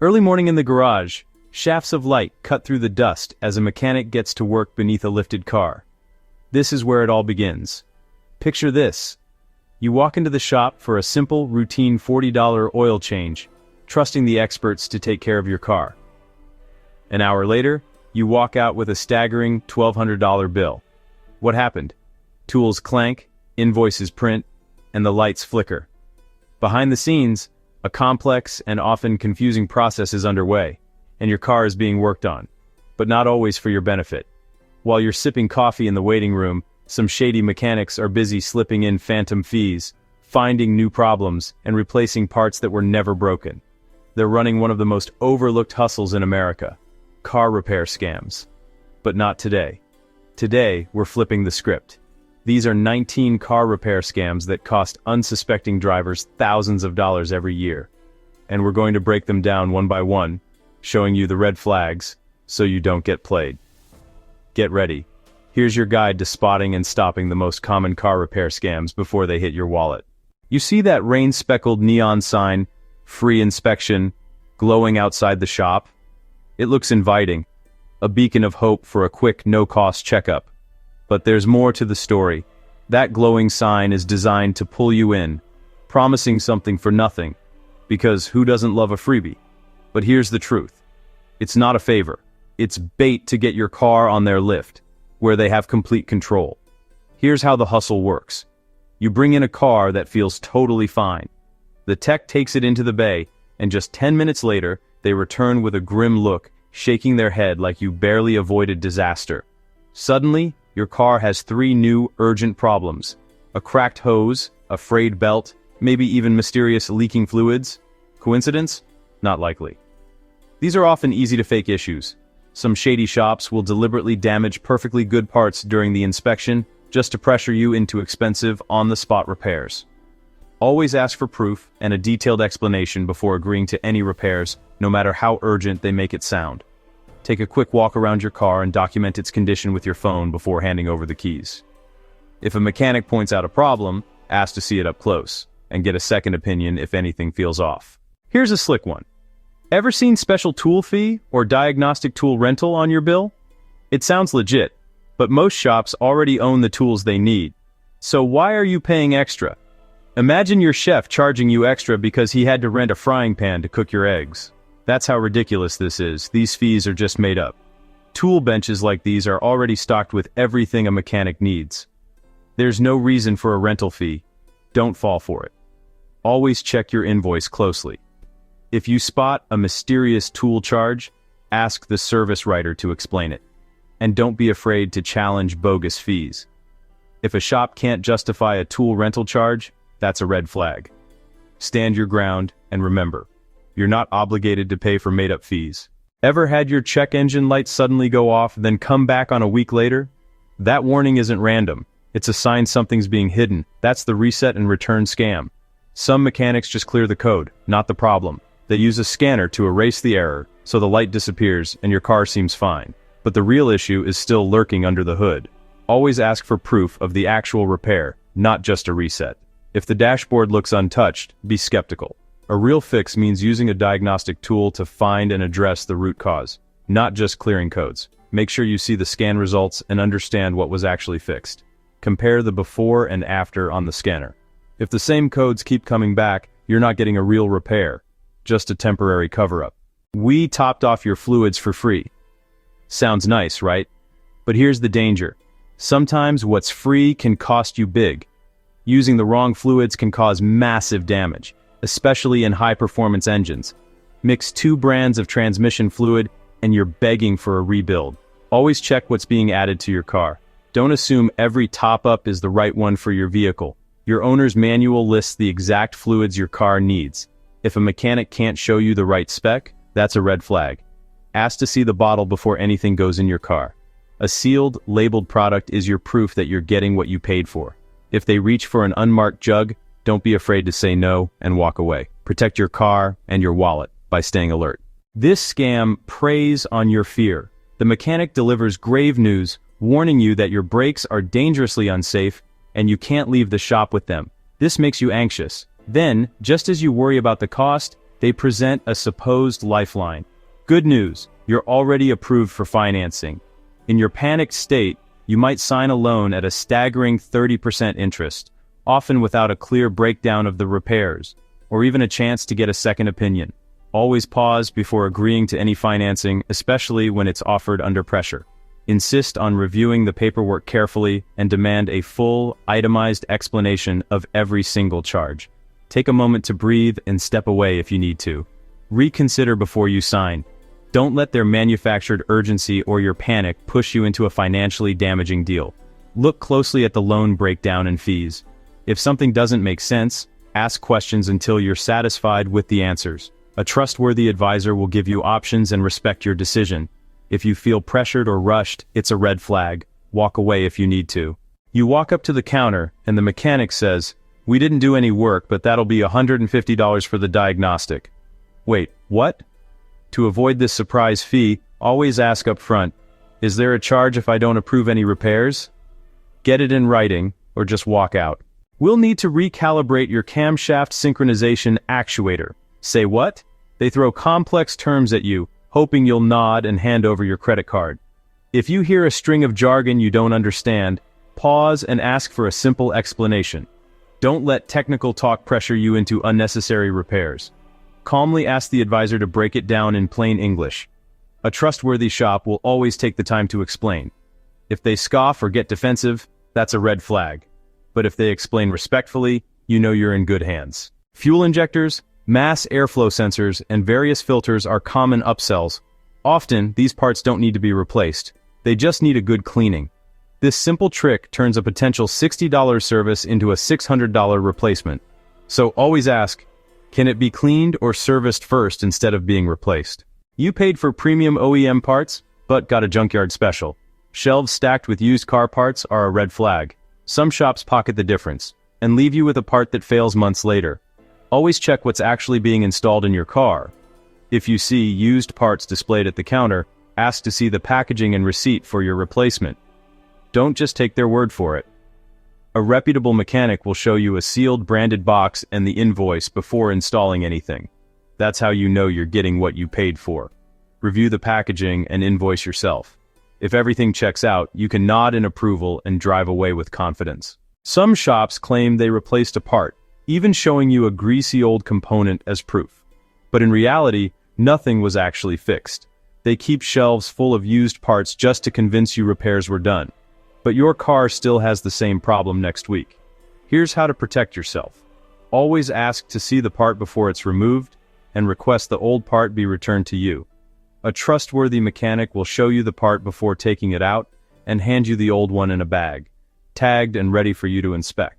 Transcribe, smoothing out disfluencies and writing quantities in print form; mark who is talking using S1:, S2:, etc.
S1: Early morning in the garage, shafts of light cut through the dust as a mechanic gets to work beneath a lifted car. This is where it all begins. Picture this. You walk into the shop for a simple, routine $40 oil change, trusting the experts to take care of your car. An hour later, you walk out with a staggering $1,200 bill. What happened? Tools clank, invoices print, and the lights flicker. Behind the scenes, a complex and often confusing process is underway, and your car is being worked on, but not always for your benefit. While you're sipping coffee in the waiting room, some shady mechanics are busy slipping in phantom fees, finding new problems, and replacing parts that were never broken. They're running one of the most overlooked hustles in America: car repair scams. But not today. Today, we're flipping the script. These are 19 car repair scams that cost unsuspecting drivers thousands of dollars every year. And we're going to break them down one by one, showing you the red flags, so you don't get played. Get ready. Here's your guide to spotting and stopping the most common car repair scams before they hit your wallet. You see that rain-speckled neon sign, "Free Inspection," glowing outside the shop? It looks inviting, a beacon of hope for a quick, no-cost checkup. But there's more to the story. That glowing sign is designed to pull you in, promising something for nothing, because who doesn't love a freebie? But here's the truth. It's not a favor. It's bait to get your car on their lift, where they have complete control. Here's how the hustle works. You bring in a car that feels totally fine. The tech takes it into the bay, and just 10 minutes later, they return with a grim look, shaking their head like you barely avoided disaster. Suddenly, your car has 3 new, urgent problems: a cracked hose, a frayed belt, maybe even mysterious leaking fluids. Coincidence? Not likely. These are often easy-to-fake issues. Some shady shops will deliberately damage perfectly good parts during the inspection just to pressure you into expensive, on-the-spot repairs. Always ask for proof and a detailed explanation before agreeing to any repairs, no matter how urgent they make it sound. Take a quick walk around your car and document its condition with your phone before handing over the keys. If a mechanic points out a problem, ask to see it up close, and get a second opinion if anything feels off. Here's a slick one. Ever seen special tool fee or diagnostic tool rental on your bill? It sounds legit, but most shops already own the tools they need. So why are you paying extra? Imagine your chef charging you extra because he had to rent a frying pan to cook your eggs. That's how ridiculous this is. These fees are just made up. Tool benches like these are already stocked with everything a mechanic needs. There's no reason for a rental fee. Don't fall for it. Always check your invoice closely. If you spot a mysterious tool charge, ask the service writer to explain it. And don't be afraid to challenge bogus fees. If a shop can't justify a tool rental charge, that's a red flag. Stand your ground, and remember, you're not obligated to pay for made-up fees. Ever had your check engine light suddenly go off, then come back on a week later? That warning isn't random. It's a sign something's being hidden. That's the reset and return scam. Some mechanics just clear the code, not the problem. They use a scanner to erase the error, so the light disappears and your car seems fine. But the real issue is still lurking under the hood. Always ask for proof of the actual repair, not just a reset. If the dashboard looks untouched, be skeptical. A real fix means using a diagnostic tool to find and address the root cause, not just clearing codes. Make sure you see the scan results and understand what was actually fixed. Compare the before and after on the scanner. If the same codes keep coming back, you're not getting a real repair, just a temporary cover-up. We topped off your fluids for free. Sounds nice, right? But here's the danger. Sometimes what's free can cost you big. Using the wrong fluids can cause massive damage, especially in high-performance engines. Mix 2 brands of transmission fluid and you're begging for a rebuild. Always check what's being added to your car. Don't assume every top-up is the right one for your vehicle. Your owner's manual lists the exact fluids your car needs. If a mechanic can't show you the right spec, that's a red flag. Ask to see the bottle before anything goes in your car. A sealed, labeled product is your proof that you're getting what you paid for. If they reach for an unmarked jug, don't be afraid to say no and walk away. Protect your car and your wallet by staying alert. This scam preys on your fear. The mechanic delivers grave news, warning you that your brakes are dangerously unsafe and you can't leave the shop with them. This makes you anxious. Then, just as you worry about the cost, They present a supposed lifeline. Good news, you're already approved for financing. In your panicked state, you might sign a loan at a staggering 30% interest, often without a clear breakdown of the repairs, or even a chance to get a second opinion. Always pause before agreeing to any financing, especially when it's offered under pressure. Insist on reviewing the paperwork carefully and demand a full, itemized explanation of every single charge. Take a moment to breathe and step away if you need to. Reconsider before you sign. Don't let their manufactured urgency or your panic push you into a financially damaging deal. Look closely at the loan breakdown and fees. If something doesn't make sense, ask questions until you're satisfied with the answers. A trustworthy advisor will give you options and respect your decision. If you feel pressured or rushed, it's a red flag. Walk away if you need to. You walk up to the counter, and the mechanic says, "We didn't do any work, but that'll be $150 for the diagnostic." Wait, what? To avoid this surprise fee, always ask up front, "Is there a charge if I don't approve any repairs?" Get it in writing, or just walk out. We'll need to recalibrate your camshaft synchronization actuator. Say what? They throw complex terms at you, hoping you'll nod and hand over your credit card. If you hear a string of jargon you don't understand, pause and ask for a simple explanation. Don't let technical talk pressure you into unnecessary repairs. Calmly ask the advisor to break it down in plain English. A trustworthy shop will always take the time to explain. If they scoff or get defensive, that's a red flag. But if they explain respectfully, you know you're in good hands. Fuel injectors, mass airflow sensors, and various filters are common upsells. Often, these parts don't need to be replaced. They just need a good cleaning. This simple trick turns a potential $60 service into a $600 replacement. So always ask, can it be cleaned or serviced first instead of being replaced? You paid for premium OEM parts, but got a junkyard special. Shelves stacked with used car parts are a red flag. Some shops pocket the difference and leave you with a part that fails months later. Always check what's actually being installed in your car. If you see used parts displayed at the counter, ask to see the packaging and receipt for your replacement. Don't just take their word for it. A reputable mechanic will show you a sealed branded box and the invoice before installing anything. That's how you know you're getting what you paid for. Review the packaging and invoice yourself. If everything checks out, you can nod in approval and drive away with confidence. Some shops claim they replaced a part, even showing you a greasy old component as proof. But in reality, nothing was actually fixed. They keep shelves full of used parts just to convince you repairs were done. But your car still has the same problem next week. Here's how to protect yourself. Always ask to see the part before it's removed, and request the old part be returned to you. A trustworthy mechanic will show you the part before taking it out, and hand you the old one in a bag, tagged and ready for you to inspect.